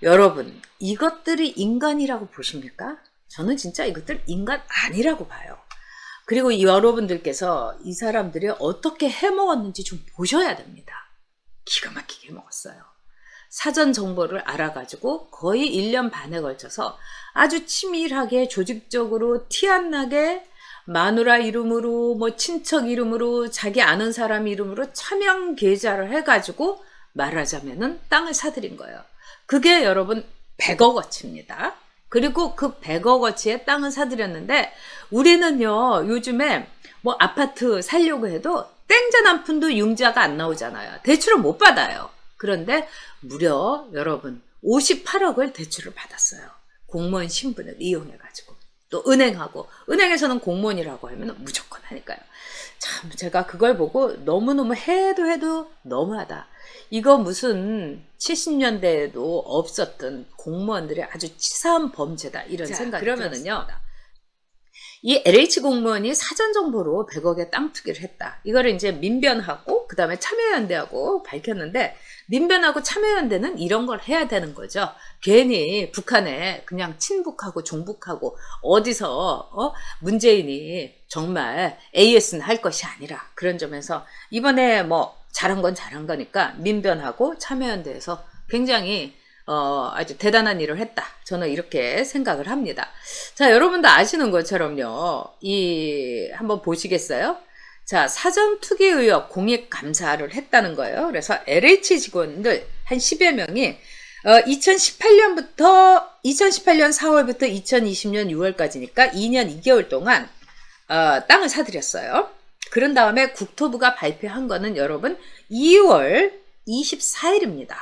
여러분, 이것들이 인간이라고 보십니까? 저는 진짜 이것들 인간 아니라고 봐요. 그리고 여러분들께서 이 사람들이 어떻게 해먹었는지 좀 보셔야 됩니다. 기가 막히게 해먹었어요. 사전 정보를 알아가지고 거의 1년 반에 걸쳐서 아주 치밀하게 조직적으로 티 안 나게 마누라 이름으로 뭐 친척 이름으로 자기 아는 사람 이름으로 차명 계좌를 해가지고 말하자면은 땅을 사들인 거예요. 그게 여러분 100억어치입니다. 그리고 그 100억어치의 땅을 사들였는데 우리는요 요즘에 뭐 아파트 살려고 해도 땡전 한 푼도 융자가 안 나오잖아요. 대출을 못 받아요. 그런데 무려 여러분 58억을 대출을 받았어요. 공무원 신분을 이용해가지고. 또 은행에서는 공무원이라고 하면 무조건 하니까요. 참 제가 그걸 보고 너무너무 해도 너무하다. 이거 무슨 70년대에도 없었던 공무원들의 아주 치사한 범죄다 이런 생각이 그러면은요. 이 LH 공무원이 사전 정보로 100억의 땅 투기를 했다. 이거를 이제 민변하고 그다음에 참여연대하고 밝혔는데 민변하고 참여연대는 이런 걸 해야 되는 거죠. 괜히 북한에 그냥 친북하고 종북하고 어디서 문재인이 정말 AS는 할 것이 아니라 그런 점에서 이번에 뭐 잘한 건 잘한 거니까 민변하고 참여연대에서 굉장히 아주 대단한 일을 했다. 저는 이렇게 생각을 합니다. 자, 여러분도 아시는 것처럼요. 한번 보시겠어요? 자, 사전 투기 의혹 공익 감사를 했다는 거예요. 그래서 LH 직원들 한 10여 명이 2018년 4월부터 2020년 6월까지니까 2년 2개월 동안 땅을 사들였어요. 그런 다음에 국토부가 발표한 거는 여러분 2월 24일입니다.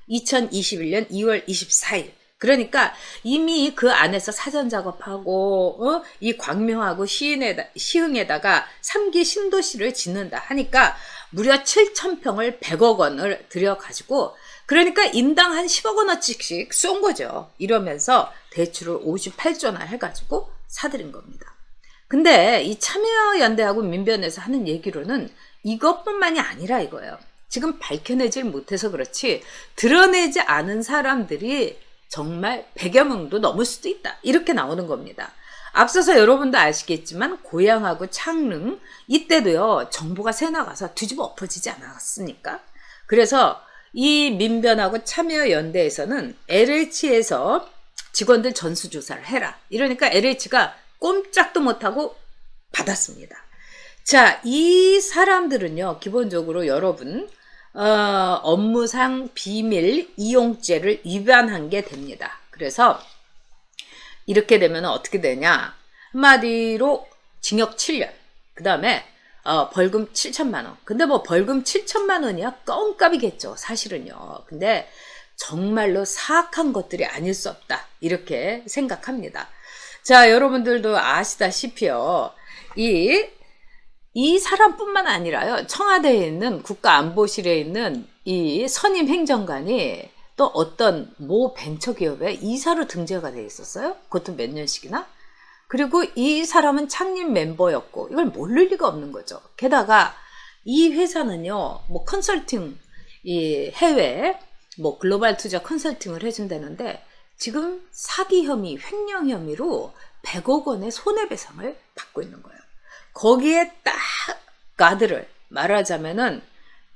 2021년 2월 24일. 그러니까 이미 그 안에서 사전 작업하고 이 광명하고 시흥에다가 3기 신도시를 짓는다 하니까 무려 7,000평을 100억 원을 들여가지고 그러니까 인당 한 10억 원어치씩 쏜 거죠. 이러면서 대출을 58조나 해가지고 사들인 겁니다. 근데 이 참여연대하고 민변에서 하는 얘기로는 이것뿐만이 아니라 이거예요. 지금 밝혀내질 못해서 그렇지 드러내지 않은 사람들이 정말 100여 명도 넘을 수도 있다. 이렇게 나오는 겁니다. 앞서서 여러분도 아시겠지만 고양하고 창릉 이때도요. 정보가 새 나가서 뒤집어 엎어지지 않았습니까? 그래서 이 민변하고 참여연대에서는 LH에서 직원들 전수조사를 해라. 이러니까 LH가 꼼짝도 못하고 받았습니다. 자, 이 사람들은요. 기본적으로 여러분 업무상 비밀 이용죄를 위반한 게 됩니다. 그래서 이렇게 되면 어떻게 되냐? 한마디로 징역 7년. 그 다음에 벌금 7천만 원. 근데 뭐 벌금 7천만 원이야 껌값이겠죠. 사실은요. 근데 정말로 사악한 것들이 아닐 수 없다. 이렇게 생각합니다. 자, 여러분들도 아시다시피요. 이 사람뿐만 아니라요. 청와대에 있는 국가안보실에 있는 이 선임 행정관이 또 어떤 모 벤처기업에 이사로 등재가 돼 있었어요. 그것도 몇 년씩이나. 그리고 이 사람은 창립 멤버였고 이걸 모를 리가 없는 거죠. 게다가 이 회사는요. 뭐 컨설팅 이 해외 뭐 글로벌 투자 컨설팅을 해준다는데 지금 사기 혐의, 횡령 혐의로 100억 원의 손해배상을 받고 있는 거예요. 거기에 딱 가드를 말하자면은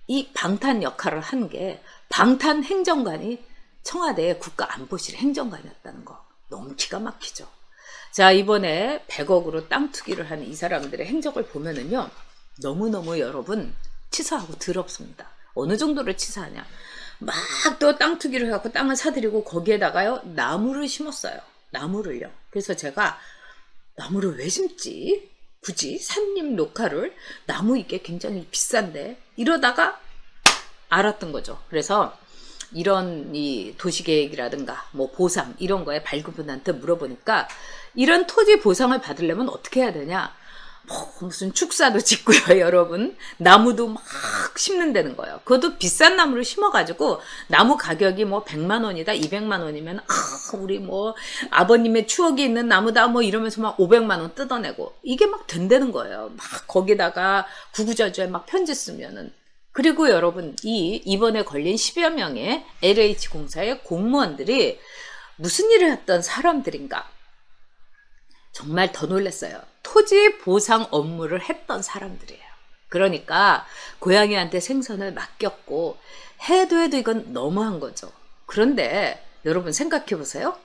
이 방탄 역할을 한 게 방탄 행정관이 청와대 국가안보실 행정관이었다는 거 너무 기가 막히죠. 자, 이번에 100억으로 땅 투기를 한 이 사람들의 행적을 보면은요 너무너무 여러분 치사하고 더럽습니다. 어느 정도로 치사하냐? 막 또 땅 투기를 해갖고 땅을 사들이고 거기에다가요 나무를 심었어요. 나무를요. 그래서 제가 나무를 왜 심지? 굳이 산림 녹화를 나무 이게 굉장히 비싼데 이러다가 알았던 거죠. 그래서 이런 이 도시계획이라든가 뭐 보상 이런 거에 발급분한테 물어보니까 이런 토지 보상을 받으려면 어떻게 해야 되냐? 뭐 무슨 축사도 짓고요, 여러분. 나무도 막 심는다는 거예요. 그것도 비싼 나무를 심어가지고 나무 가격이 뭐 100만 원이다, 200만 원이면 우리 뭐 아버님의 추억이 있는 나무다 뭐 이러면서 막 500만 원 뜯어내고 이게 막 된다는 거예요. 막 거기다가 구구절절 막 편지 쓰면은 그리고 여러분, 이번에 걸린 10여 명의 LH공사의 공무원들이 무슨 일을 했던 사람들인가? 정말 더 놀랐어요. 토지 보상 업무를 했던 사람들이에요. 그러니까 고양이한테 생선을 맡겼고 해도 이건 너무한 거죠. 그런데 여러분 생각해 보세요.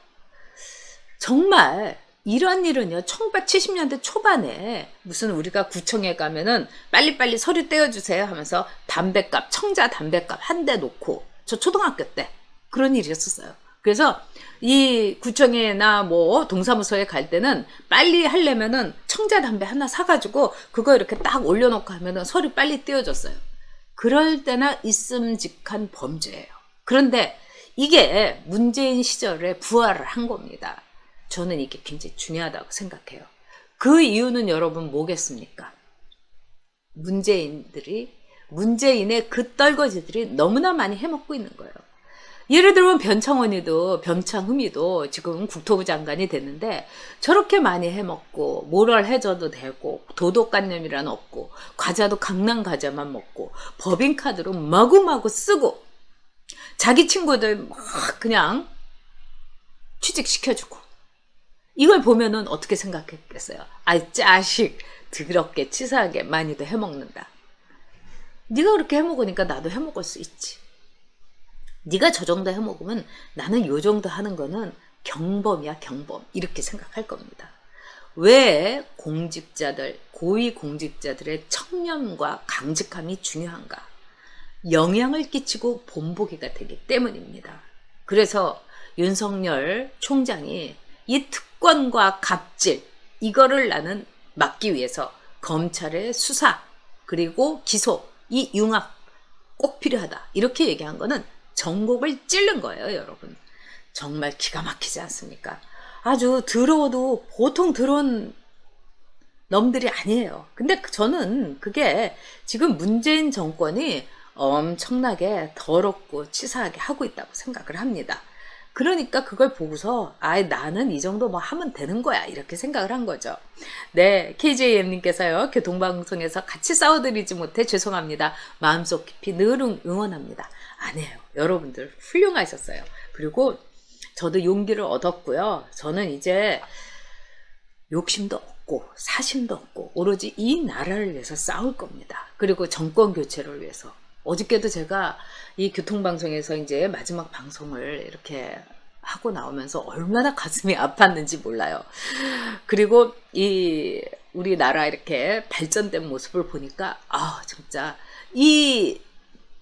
정말 이런 일은요, 1970년대 초반에 무슨 우리가 구청에 가면은 빨리빨리 서류 떼어주세요 하면서 담배값, 청자 담배값 한 대 놓고, 저 초등학교 때 그런 일이 있었어요. 그래서 이 구청이나 뭐 동사무소에 갈 때는 빨리 하려면은 청자 담배 하나 사가지고 그거 이렇게 딱 올려놓고 하면은 서류 빨리 떼어줬어요. 그럴 때나 있음직한 범죄예요. 그런데 이게 문재인 시절에 부활을 한 겁니다. 저는 이게 굉장히 중요하다고 생각해요. 그 이유는 여러분 뭐겠습니까? 문재인의 그 떨거지들이 너무나 많이 해먹고 있는 거예요. 예를 들면 변창흠이도 지금 국토부 장관이 됐는데 저렇게 많이 해먹고 모럴 해저도 되고 도덕관념이란 없고 과자도 강남 과자만 먹고 법인카드로 마구마구 쓰고 자기 친구들 막 그냥 취직시켜주고, 이걸 보면은 어떻게 생각했겠어요? 아이 자식 더럽게 치사하게 많이도 해먹는다. 네가 그렇게 해먹으니까 나도 해먹을 수 있지. 네가 저 정도 해먹으면 나는 요 정도 하는 거는 경범이야, 경범. 이렇게 생각할 겁니다. 왜 공직자들, 고위공직자들의 청렴과 강직함이 중요한가? 영향을 끼치고 본보기가 되기 때문입니다. 그래서 윤석열 총장이 이 특권과 갑질, 이거를 나는 막기 위해서 검찰의 수사 그리고 기소, 이 융합 꼭 필요하다, 이렇게 얘기한 거는 전곡을 찌른 거예요. 여러분 정말 기가 막히지 않습니까? 아주 더러워도 보통 더러운 놈들이 아니에요. 근데 저는 그게 지금 문재인 정권이 엄청나게 더럽고 치사하게 하고 있다고 생각을 합니다. 그러니까 그걸 보고서 나는 이 정도 뭐 하면 되는 거야, 이렇게 생각을 한 거죠. 네, KJM님께서요, 교통방송에서 같이 싸워드리지 못해 죄송합니다. 마음속 깊이 늘 응원합니다. 아니에요, 여러분들 훌륭하셨어요. 그리고 저도 용기를 얻었고요. 저는 이제 욕심도 없고 사심도 없고 오로지 이 나라를 위해서 싸울 겁니다. 그리고 정권 교체를 위해서. 어저께도 제가 이 교통방송에서 이제 마지막 방송을 이렇게 하고 나오면서 얼마나 가슴이 아팠는지 몰라요. 그리고 우리나라 이렇게 발전된 모습을 보니까 진짜 이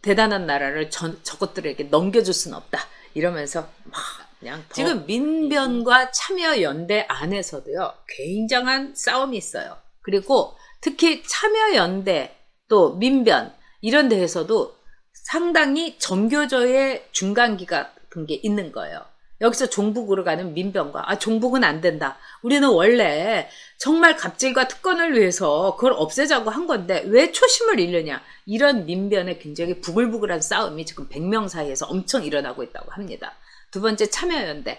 대단한 나라를 저것들에게 넘겨줄 수는 없다, 이러면서 막 그냥 지금 민변과 참여연대 안에서도요, 굉장한 싸움이 있어요. 그리고 특히 참여연대 또 민변 이런 데에서도 상당히 정교조의 중간기가 같은 게 있는 거예요. 여기서 종북으로 가는 민변과 종북은 안 된다, 우리는 원래 정말 갑질과 특권을 위해서 그걸 없애자고 한 건데 왜 초심을 잃느냐, 이런 민변의 굉장히 부글부글한 싸움이 지금 100명 사이에서 엄청 일어나고 있다고 합니다. 두 번째, 참여연대.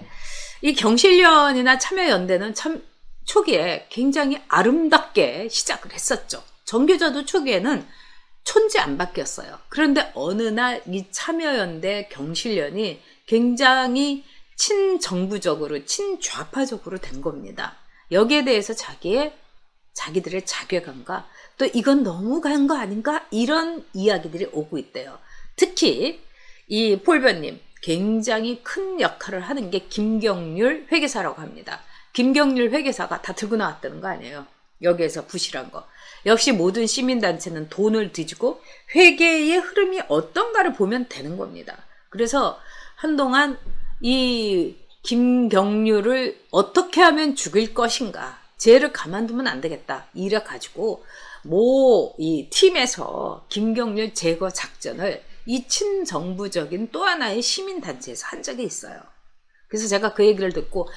이 경실련이나 참여연대는 참 초기에 굉장히 아름답게 시작을 했었죠. 정교조도 초기에는 촌지 안 바뀌었어요. 그런데 어느 날 이 참여연대 경실련이 굉장히 친정부적으로 친좌파적으로 된 겁니다. 여기에 대해서 자기들의 자괴감과 또 이건 너무 간 거 아닌가, 이런 이야기들이 오고 있대요. 특히 이 폴변님 굉장히 큰 역할을 하는 게 김경률 회계사라고 합니다. 김경률 회계사가 다 들고 나왔다는 거 아니에요. 여기에서 부실한 거. 역시 모든 시민단체는 돈을 뒤지고 회계의 흐름이 어떤가를 보면 되는 겁니다. 그래서 한동안 이 김경률을 어떻게 하면 죽일 것인가, 쟤를 가만두면 안 되겠다, 이래 가지고 이 팀에서 김경률 제거 작전을 이 친정부적인 또 하나의 시민단체에서 한 적이 있어요. 그래서 제가 그 얘기를 듣고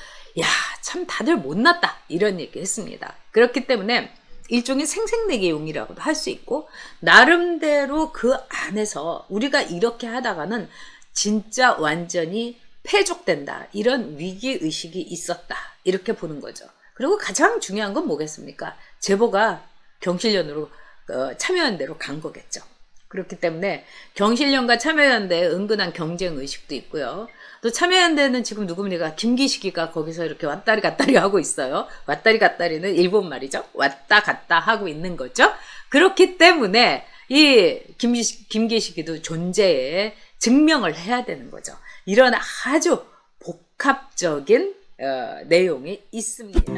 참 다들 못났다, 이런 얘기 했습니다. 그렇기 때문에 일종의 생색내기용이라고도 할 수 있고, 나름대로 그 안에서 우리가 이렇게 하다가는 진짜 완전히 폐족된다, 이런 위기의식이 있었다, 이렇게 보는 거죠. 그리고 가장 중요한 건 뭐겠습니까? 제보가 경실련으로 참여연대로 간 거겠죠. 그렇기 때문에 경실련과 참여연대에 은근한 경쟁 의식도 있고요. 또 참여연대는 지금 누굽니까? 김기식이가 거기서 이렇게 왔다리 갔다리 하고 있어요. 왔다리 갔다리는 일본 말이죠. 왔다 갔다 하고 있는 거죠. 그렇기 때문에 이 김기식이도 존재에 증명을 해야 되는 거죠. 이런 아주 복합적인 내용이 있습니다.